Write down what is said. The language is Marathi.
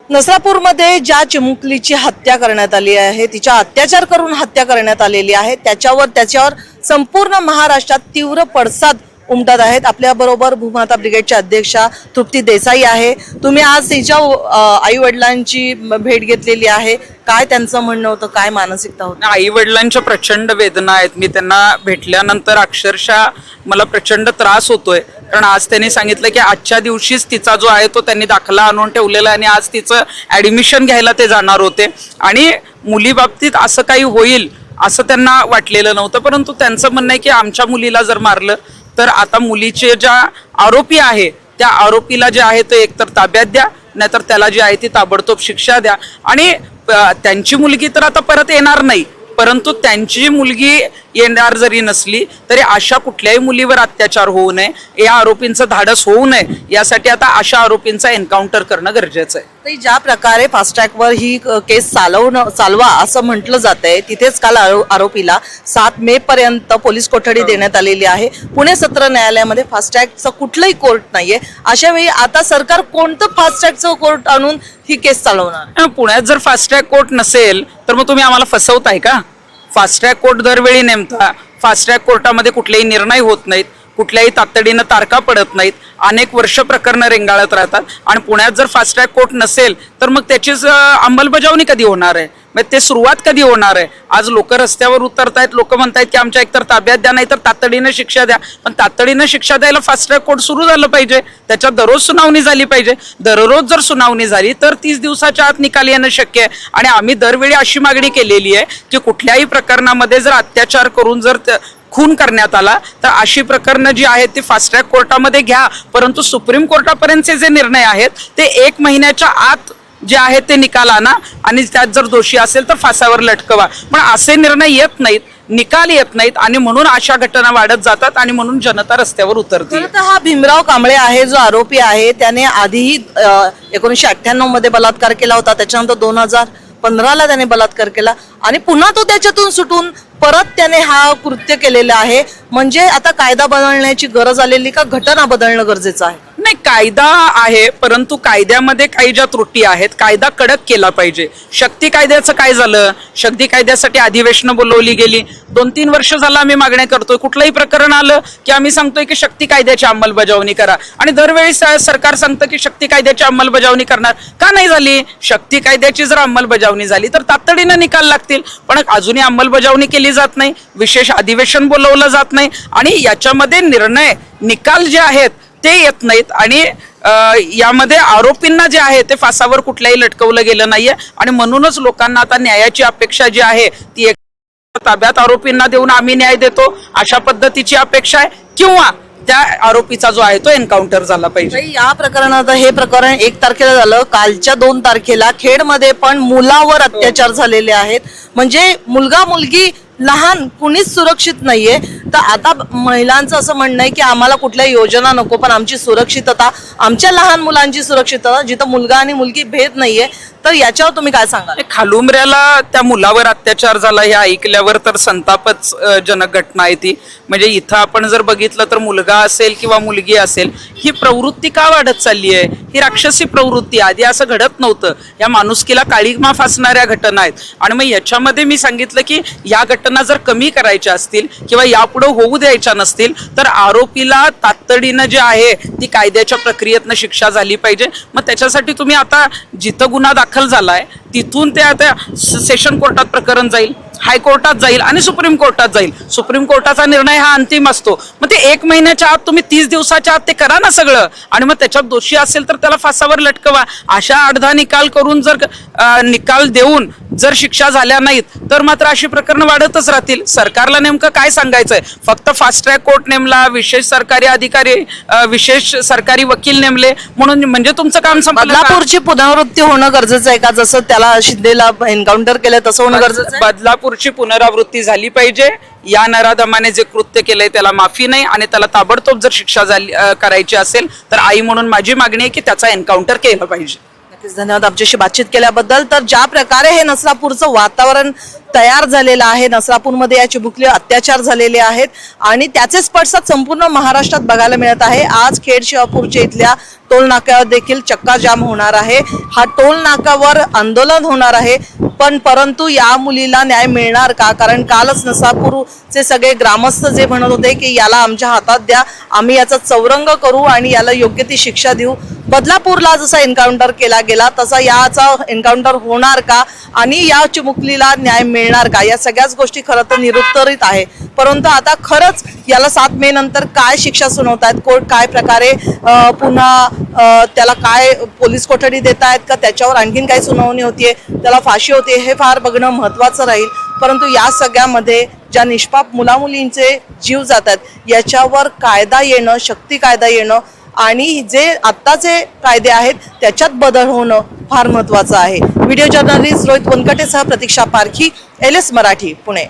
नसरापूरमध्ये ज्या चिमुकलीची हत्या करण्यात आली आहे, तिच्या अत्याचार करून हत्या करण्यात आलेली आहे, त्याच्यावर संपूर्ण महाराष्ट्रात तीव्र पडसाद उमटत आहेत. आपल्या बरोबर भूमाता ब्रिगेडच्या अध्यक्षा तृप्ती देसाई आहे. तुम्ही आज तिच्या आई वडिलांची भेट घेतलेली आहे. काय त्यांचं म्हणणं होतं, काय मानसिकता होती? आई वडिलांच्या प्रचंड वेदना आहेत. मी त्यांना भेटल्यानंतर अक्षरशः मला प्रचंड त्रास होतोय. कारण आज त्यांनी सांगितलं की आजच्या दिवशीच तिचा जो आहे तो त्यांनी दाखला आणून ठेवलेला आहे आणि आज तिचं ऍडमिशन घ्यायला ते जाणार होते. आणि मुली बाबतीत असं काही होईल असं त्यांना वाटलेलं नव्हतं. परंतु त्यांचं म्हणणं आहे की आमच्या मुलीला जर मारलं तर आता मुलीचे ज्या आरोपी आहे त्या आरोपीला जे आहे ते एकतर ताब्यात द्या, नाहीतर त्याला जी आहे ती ताबडतोब शिक्षा द्या. आणि त्यांची मुलगी तर आता परत येणार नाही, परंतु त्यांची मुलगी येणार जरी नसली तरी अशा कुठल्याही मुलीवर अत्याचार होऊ नये, या आरोपींचं धाडस होऊ नये, यासाठी आता अशा आरोपींचा एन्काउंटर करणं गरजेचं आहे. ज्या प्रकारे फास्ट ट्रॅकवर ही केस चालवा असं म्हटलं जात आहे, तिथेच काल आरोपीला 7 मे पर्यंत पोलीस कोठडी देण्यात आलेली आहे. पुणे सत्र न्यायालयामध्ये फास्ट ट्रॅकचं कुठलंही कोर्ट नाहीये. अशा वेळी आता सरकार कोणतं फास्ट ट्रॅकचं कोर्ट आणून ही केस चालवणार? पुण्यात जर फास्ट ट्रॅक कोर्ट नसेल तर मग तुम्ही आम्हाला फसवताय का? फास्ट ट्रॅक कोर्ट दरवेळी नेमता. फास्ट ट्रॅक कोर्टामध्ये कुठलेही निर्णय होत नाहीत, कुठल्याही तातडीनं तारखा पडत नाहीत, अनेक वर्ष प्रकरणं रेंगाळत राहतात. आणि पुण्यात जर फास्ट ट्रॅक कोर्ट नसेल तर मग त्याचीच अंमलबजावणी कधी होणार आहे? मग ते सुरुवात कधी होणार आहे? आज लोक रस्त्यावर उतरतायत, लोक म्हणतायत की आमच्या एकतर ताब्यात द्या नाही तर तातडीनं शिक्षा द्या. पण तातडीनं शिक्षा द्यायला फास्ट ट्रॅक कोर्ट सुरू झालं पाहिजे, त्याच्यात दररोज सुनावणी झाली पाहिजे. दररोज जर सुनावणी झाली तर 30 दिवसाच्या आत निकाल येणं शक्य आहे. आणि आम्ही दरवेळी अशी मागणी केलेली आहे की कुठल्याही प्रकरणामध्ये जर अत्याचार करून जर खून करण्यात आला तर अशी प्रकरणं जी आहेत ती फास्ट ट्रॅक कोर्टामध्ये घ्या, परंतु सुप्रीम कोर्टापर्यंतचे जे निर्णय आहेत ते 1 महिन्याच्या आत जे आहे ते निकाल आणा आणि त्यात जर दोषी असेल तर फासावर लटकवा. पण असे निर्णय येत नाहीत, निकाल येत नाहीत आणि म्हणून अशा घटना वाढत जातात आणि म्हणून जनता रस्त्यावर उतरते. हा भीमराव कांबळे आहे जो आरोपी आहे, त्याने आधीही 1998 मध्ये बलात्कार केला होता, त्याच्यानंतर 2015ला त्याने बलात्कार केला आणि पुन्हा तो त्याच्यातून सुटून परत त्याने हा कृत्य केलेला आहे. म्हणजे आता कायदा बदलण्याची गरज आलेली का घटना बदलणं गरजेचं आहे? नाही, कायदा आहे, परंतु कायद्यामध्ये काही ज्या त्रुटी आहेत कायदा कडक केला पाहिजे. शक्ती कायद्याचं काय झालं? शक्ती कायद्यासाठी अधिवेशनं बोलवली गेली. 2-3 वर्ष झालं आम्ही मागण्या करतोय. कुठलंही प्रकरण आलं की आम्ही सांगतोय की शक्ती कायद्याची अंमलबजावणी करा आणि दरवेळी सरकार सांगतं की शक्ती कायद्याची अंमलबजावणी करणार. का नाही झाली? शक्ती कायद्याची जर अंमलबजावणी झाली तर तातडीनं निकाल लागतील, पण अजूनही अंमलबजावणी केली जात नाही, विशेष अधिवेशन बोलवलं जात नाही आणि याच्यामध्ये निर्णय निकाल जे आहेत ते येत नाहीत. आणि यामध्ये आरोपींना जे आहे ते फासावर कुठल्याही लटकवलं गेलं नाहीये आणि म्हणूनच लोकांना आता न्यायाची अपेक्षा जी आहे ती एक ताब्यात आरोपींना देऊन आम्ही न्याय देतो अशा पद्धतीची अपेक्षा आहे, किंवा त्या आरोपीचा जो आहे तो एन्काउंटर झाला पाहिजे. या प्रकरणात हे प्रकरण 1 तारखेला झालं, कालच्या 2 तारखेला खेडमध्ये पण मुलावर अत्याचार झालेले आहेत. म्हणजे मुलगा मुलगी लहान कुणीच सुरक्षित नाहीये. तर आता महिलांचं असं म्हणणं आहे की आम्हाला कुठल्या योजना नको, पण आमची सुरक्षितता, आमच्या लहान मुलांची सुरक्षितता, जिथं मुलगा आणि मुलगी भेद नाहीये, तर याच्यावर तुम्ही काय सांगाल? खालुमऱ्याला त्या मुलावर अत्याचार झाला हे ऐकल्यावर तर संतापच जनक घटना आहे ती. म्हणजे इथं आपण जर बघितलं तर मुलगा असेल किंवा मुलगी असेल, ही प्रवृत्ती का वाढत चालली आहे? ही राक्षसी प्रवृत्ती. आधी असं घडत नव्हतं. या माणुसकीला काळीमा फासणाऱ्या घटना आहेत. आणि मग याच्यामध्ये मी सांगितलं की या घटना जर कमी करायच्या असतील किंवा यापुढे होऊ द्यायच्या नसतील तर आरोपीला तातडीनं जे आहे ती कायद्याच्या प्रक्रियेतनं शिक्षा झाली पाहिजे. मग त्याच्यासाठी तुम्ही आता जिथं गुन्हा दाखल झालाय तिथून ते आता सेशन कोर्टात प्रकरण जाईल, हायकोर्टात जाईल आणि सुप्रीम कोर्टात जाईल. सुप्रीम कोर्टाचा निर्णय हा अंतिम असतो. मग ते 1 महिन्याच्या आत तुम्ही 30 दिवसाच्या आत ते करा ना सगळं, आणि मग त्याच्यात दोषी असेल तर त्याला फासावर लटकवा. अशा अडधा निकाल करून जर निकाल देऊन जर शिक्षा झाल्या नाहीत तर मात्र अशी प्रकरण वाढतच राहतील. सरकारला नेमकं काय सांगायचंय? फक्त फास्ट ट्रॅक कोर्ट नेमला, विशेष सरकारी अधिकारी, विशेष सरकारी वकील नेमले म्हणून म्हणजे तुमचं काम संपलं? बदलापूरची पुनरावृत्ती होणं गरजेचं आहे का? जसं त्याला शिंदेला एन्काउंटर केलं तसं होणं गरजेचं आहे? बदलापूरची पुनरावृत्ती झाली पाहिजे. या नराधमाने जे कृत्य केलंय त्याला माफी नाही आणि त्याला ताबडतोब जर शिक्षा झाली करायची असेल तर आई म्हणून माझी मागणी आहे की त्याचा एन्काउंटर केलं पाहिजे. नक्कीच धन्यवाद आमच्याशी बातचीत केल्याबद्दल. तर ज्या प्रकारे हे नसरापूरचं वातावरण तयार झालेलं आहे, नसरापूरमध्ये या चिमुकलीवर अत्याचार झालेले आहेत आणि त्याचेच पडसाद संपूर्ण महाराष्ट्रात बघायला मिळत आहे. आज खेड शिवापूरच्या इथल्या टोल नाक्यावर देखील चक्का जाम होणार आहे. हा टोल नाक्यावर आंदोलन होणार आहे, परंतु या मुलीला न्याय मिळणार का? कारण कालच नसरापूरचे सगळे ग्रामस्थ जे म्हणत होते की याला आमच्या हातात द्या, आम्ही याचा चौरंग करू आणि याला योग्य ती शिक्षा देऊ. बदलापूरला जसा एन्काउंटर केला गेला तसा याचा एन्काउंटर होणार का आणि या चिमुकलीला न्याय मिळणार का? या सगळ्याच गोष्टी खरं तर निरुत्तरित आहे. परंतु आता खरंच याला 7 मे नंतर काय शिक्षा सुनावतायत, कोर्ट काय प्रकारे पुन्हा त्याला काय पोलीस कोठडी देत आहेत का, त्याच्यावर आणखीन काय सुनावणी होतीये, त्याला फाशी होते, हे फार बघणं महत्वाचं राहील. परंतु या सगळ्यामध्ये ज्या निष्पाप मुलामुलींचे जीव जातात याच्यावर कायदा येणं, शक्ती कायदा येणं आणि जे आत्ताचे कायदे आहेत त्याच्यात बदल होणं फार महत्वाचं आहे. व्हिडिओ जर्नलिस्ट रोहित वनकटेसह प्रतीक्षा पारखी, LS मराठी, पुणे.